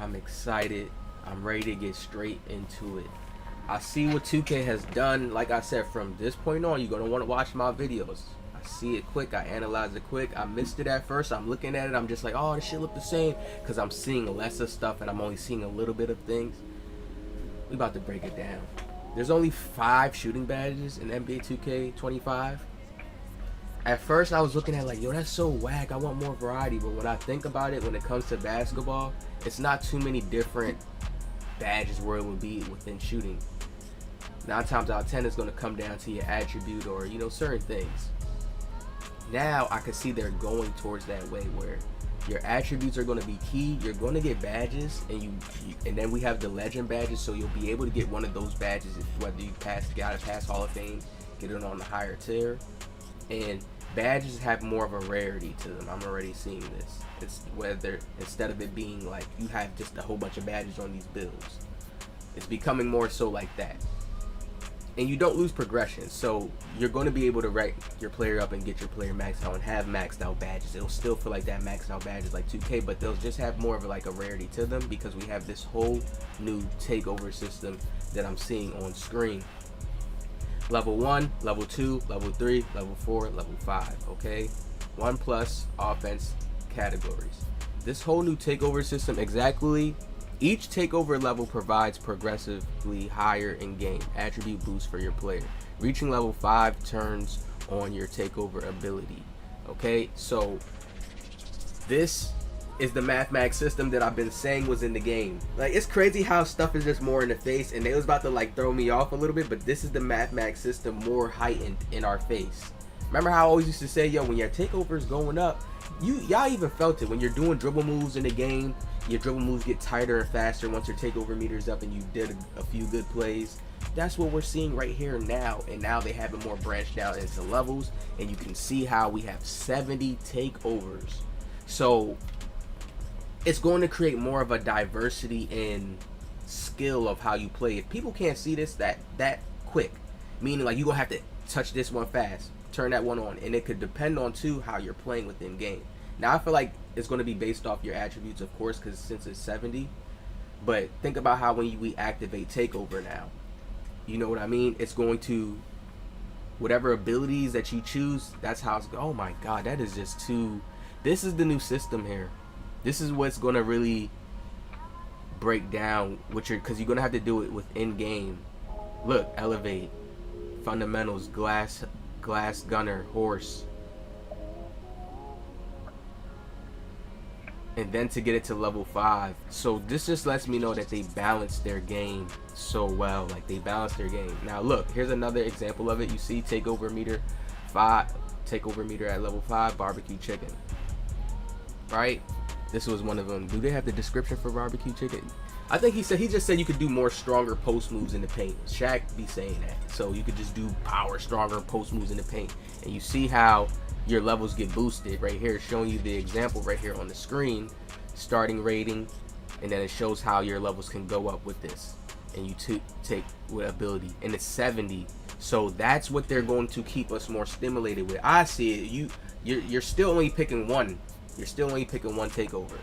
I'm excited. I'm ready to get straight into it. I see what 2K has done. Like I said, from this point on, you're going to want to watch my videos. I see it quick. I analyze it quick. I missed it at first. I'm looking at it. I'm just like, oh, this shit look the same. Because I'm seeing less of stuff and I'm only seeing a little bit of things. We about to break it down. There's only 5 shooting badges in NBA 2K25. At first, I was looking at like, yo, that's so whack. I want more variety. But when I think about it, when it comes to basketball, it's not too many different badges where it would be within shooting. 9 times out of 10, it's going to come down to your attribute or, you know, certain things. Now, I can see they're going towards that way where your attributes are going to be key. You're going to get badges, and then we have the legend badges, so you'll be able to get one of those badges whether you gotta pass Hall of Fame, get it on the higher tier. And badges have more of a rarity to them. I'm already seeing this. It's whether instead of it being like you have just a whole bunch of badges on these builds, it's becoming more so like that. And you don't lose progression, so you're going to be able to rank your player up and get your player maxed out and have maxed out badges. It'll still feel like that maxed out badges like 2K, but they'll just have more of like a rarity to them because we have this whole new takeover system that I'm seeing on screen. Level 1, level 2, level 3, level 4, level 5, okay? 1+ offense categories. This whole new takeover system, each takeover level provides progressively higher in-game attribute boost for your player. Reaching level 5 turns on your takeover ability, okay? So this is the mathematics system that I've been saying was in the game. Like, it's crazy how stuff is just more in the face, and they was about to like throw me off a little bit, but this is the mathematics system more heightened in our face. Remember how I always used to say, yo, when your takeover is going up, y'all even felt it when you're doing dribble moves in the game. Your dribble moves get tighter and faster once your takeover meter's up and you did a few good plays. That's what we're seeing right here now, and now they have it more branched out into levels, and you can see how we have 70 takeovers. So it's going to create more of a diversity in skill of how you play. If people can't see this that quick, meaning like you're gonna have to touch this one fast, turn that one on, and it could depend on too how you're playing within game. Now I feel like it's going to be based off your attributes, of course, because since it's 70. But think about how when we activate takeover now, you know what I mean? It's going to, whatever abilities that you choose, that's how it's. Oh my God, that is just too. This is the new system here. This is what's going to really break down because you're going to have to do it within game. Look, elevate, fundamentals, glass gunner, horse. And then to get it to level 5. So this just lets me know that they balance their game so well. Like, they balance their game. Now look, here's another example of it. You see takeover meter 5, takeover meter at level 5, barbecue chicken. Right? This was one of them. Do they have the description for barbecue chicken? I think he just said you could do more stronger post moves in the paint. Shaq be saying that. So you could just do stronger post moves in the paint. And you see how your levels get boosted right here, showing you the example right here on the screen, starting rating, and then it shows how your levels can go up with this, and you take with ability, and it's 70. So that's what they're going to keep us more stimulated with. I see it. You're still only picking one. You're still only picking one takeover,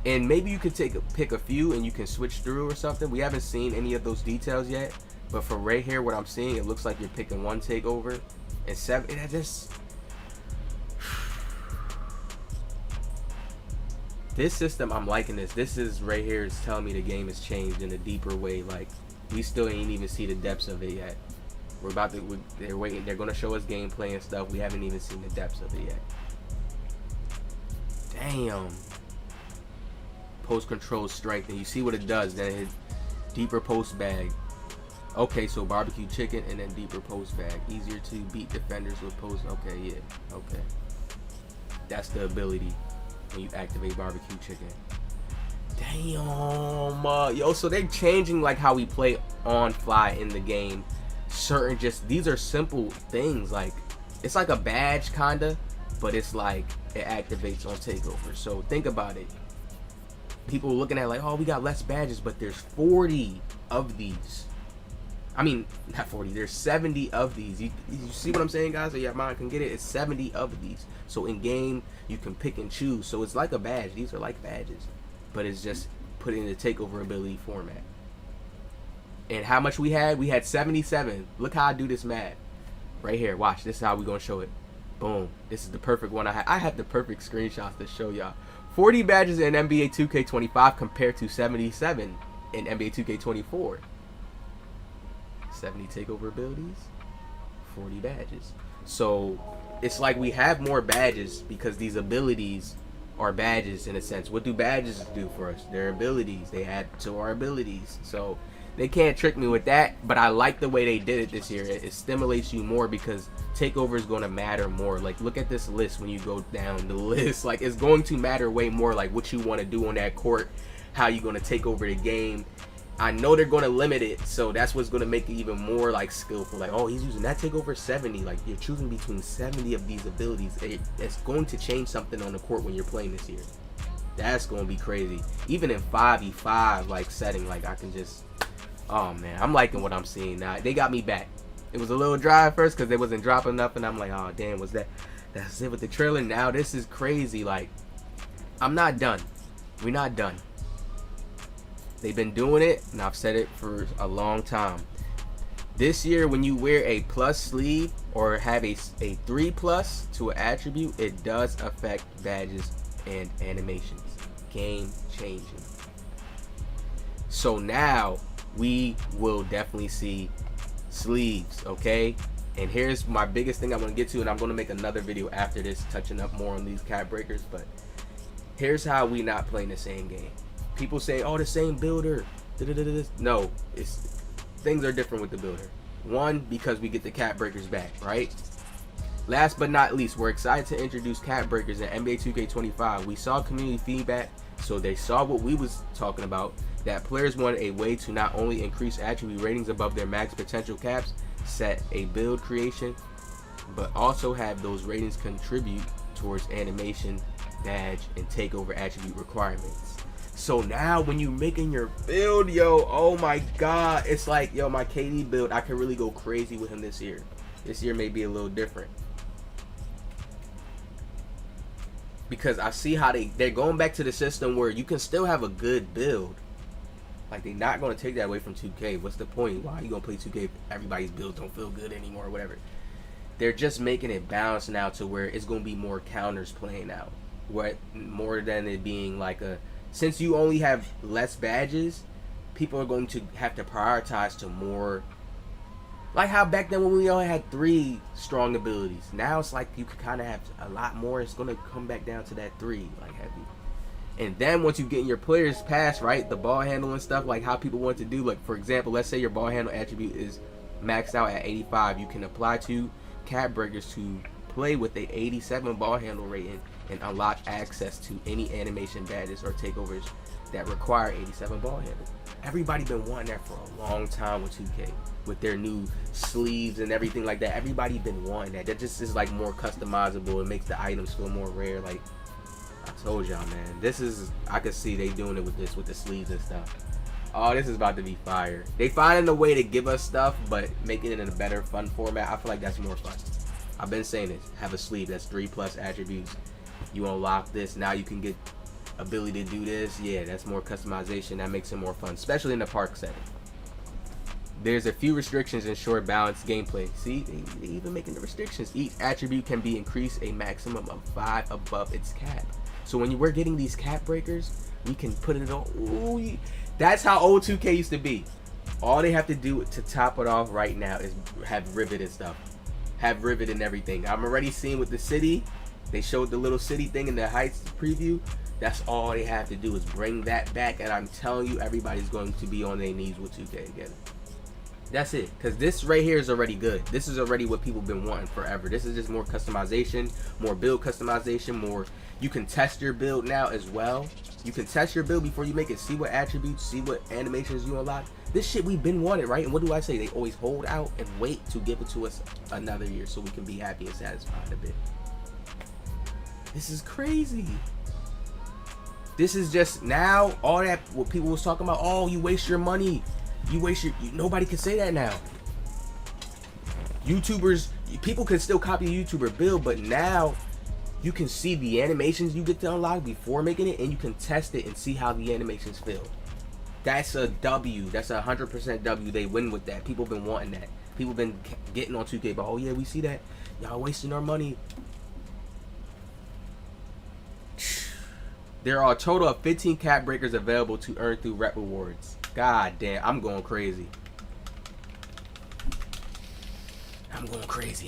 and maybe you could pick a few and you can switch through or something. We haven't seen any of those details yet, but for right here, what I'm seeing, it looks like you're picking one takeover. And 7, this system, I'm liking this. This is right here is telling me the game has changed in a deeper way. Like, we still ain't even see the depths of it yet. They're waiting. They're gonna show us gameplay and stuff. We haven't even seen the depths of it yet. Damn. Post control strength, and you see what it does. Then it deeper post bag. Okay, so barbecue chicken and then deeper post bag. Easier to beat defenders with post. Okay, yeah. Okay. That's the ability when you activate barbecue chicken. Damn. Yo, so they're changing like how we play on fly in the game. These are simple things. Like, it's like a badge kinda, but it's like it activates on takeover. So think about it. People looking at like, oh, we got less badges, but there's 40 of these. I mean, not 40. There's 70 of these. You see what I'm saying, guys? So your mind can get it. It's 70 of these. So in game, you can pick and choose. So it's like a badge. These are like badges, but it's just put in the takeover ability format. And how much we had? We had 77. Look how I do this math. Right here. Watch. This is how we're going to show it. Boom. This is the perfect one. I have the perfect screenshots to show y'all. 40 badges in NBA 2K25 compared to 77 in NBA 2K24. 70 takeover abilities, 40 badges. So it's like we have more badges because these abilities are badges in a sense. What do badges do for us? They're abilities. They add to our abilities. So they can't trick me with that, but I like the way they did it this year. It stimulates you more because takeover is going to matter more. Like, look at this list when you go down the list. Like, it's going to matter way more, like what you want to do on that court, how you're going to take over the game. I know they're going to limit it, so that's what's going to make it even more like skillful. Like, oh, he's using that takeover 70. Like, you're choosing between 70 of these abilities. It's going to change something on the court when you're playing this year. That's going to be crazy. Even in 5v5 like setting, like I can just, oh man, I'm liking what I'm seeing now. They got me back. It was a little dry at first because they wasn't dropping enough, and I'm like, oh damn, was that's it with the trailer? Now this is crazy. Like, I'm not done. We're not done. They've been doing it, and I've said it for a long time. This year, when you wear a plus sleeve or have a 3+ to an attribute, it does affect badges and animations. Game changing. So now we will definitely see sleeves, okay? And here's my biggest thing I want to get to, and I'm going to make another video after this touching up more on these cap breakers, but here's how we not playing the same game. People say, oh, the same builder. No, things are different with the builder. One, because we get the cap breakers back, right? Last but not least, we're excited to introduce cap breakers in NBA 2K25. We saw community feedback, so they saw what we was talking about, that players wanted a way to not only increase attribute ratings above their max potential caps, set a build creation, but also have those ratings contribute towards animation, badge, and takeover attribute requirements. So now when you making your build, yo, oh my god, it's like, yo, my KD build, I can really go crazy with him this year. This year may be a little different, because I see how they're going back to the system where you can still have a good build. Like, they're not going to take that away from 2K. What's the point? Why are you going to play 2K if everybody's builds don't feel good anymore or whatever? They're just making it balanced now to where it's going to be more counters playing out. What, more than it being like a, since you only have less badges, people are going to have to prioritize to more. Like how back then when we only had 3 strong abilities. Now it's like you could kind of have a lot more. It's going to come back down to that 3, like heavy. And then once you get in your players past, right, the ball handle and stuff, like how people want to do, like for example, let's say your ball handle attribute is maxed out at 85. You can apply 2 cap breakers to play with a 87 ball handle rating and unlock access to any animation badges or takeovers that require 87 ball handle. Everybody been wanting that for a long time with 2K, with their new sleeves and everything like that. Everybody been wanting that. That just is like more customizable. It makes the items feel more rare. Like I told y'all, man, this is, I could see they doing it with this, with the sleeves and stuff. Oh, this is about to be fire. They finding a way to give us stuff, but making it in a better, fun format. I feel like that's more fun. I've been saying this. Have a sleeve that's 3+ attributes. You unlock this. Now you can get ability to do this. Yeah, that's more customization. That makes it more fun, especially in the park setting. There's a few restrictions ensure balanced gameplay. See, they even making the restrictions. Each attribute can be increased a maximum of 5 above its cap. So when we're getting these cap breakers, we can put it on. Ooh, that's how old 2K used to be. All they have to do to top it off right now is have rivet and stuff. Have rivet and everything. I'm already seeing with the city. They showed the little city thing in the Heights preview. That's all they have to do is bring that back, and I'm telling you, everybody's going to be on their knees with 2K again. That's it, because this right here is already good. This is already what people been wanting forever. This is just more customization, more build customization, more. You can test your build now as well. You can test your build before you make it. See what attributes, see what animations you unlock. This shit we've been wanting, right? And what do I say? They always hold out and wait to give it to us another year so we can be happy and satisfied a bit. This is crazy. This is just now all that what people was talking about. Oh, you waste your money. You waste your. Nobody can say that now. YouTubers, people can still copy a YouTuber build, but now you can see the animations you get to unlock before making it, and you can test it and see how the animations feel. That's a W. That's 100% W. They win with that. People been wanting that. People been getting on 2K, but oh yeah, we see that. Y'all wasting our money. There are a total of 15 cap breakers available to earn through rep rewards. God damn, I'm going crazy.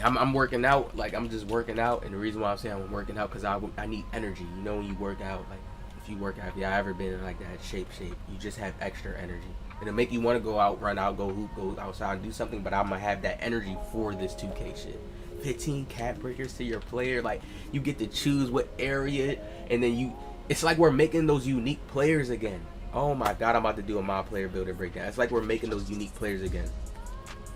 I'm working out. Like, I'm just working out, and the reason why I'm saying I'm working out because I need energy. You know, when you work out, like if you work out, if y'all ever been in like that shape, you just have extra energy. It'll make you want to go out, run out, go hoop, go outside, and do something. But I'm gonna have that energy for this 2K shit. 15 cap breakers to your player. Like, you get to choose what area, and then it's like we're making those unique players again. Oh my god, I'm about to do a my player builder breakdown. It's like we're making those unique players again.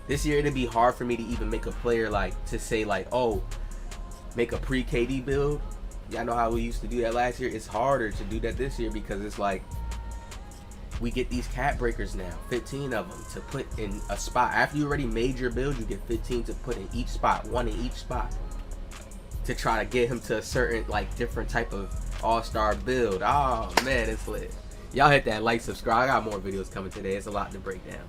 This year it'd be hard for me to even make a player to say oh, make a pre-KD build. Y'all know how we used to do that last year? It's harder to do that this year because it's like we get these cap breakers now, 15 of them to put in a spot. After you already made your build, you get 15 to put in each spot, one in each spot, to try to get him to a certain different type of all-star build. Oh man, it's lit. Y'all hit that like, subscribe. I got more videos coming today. It's a lot to break down.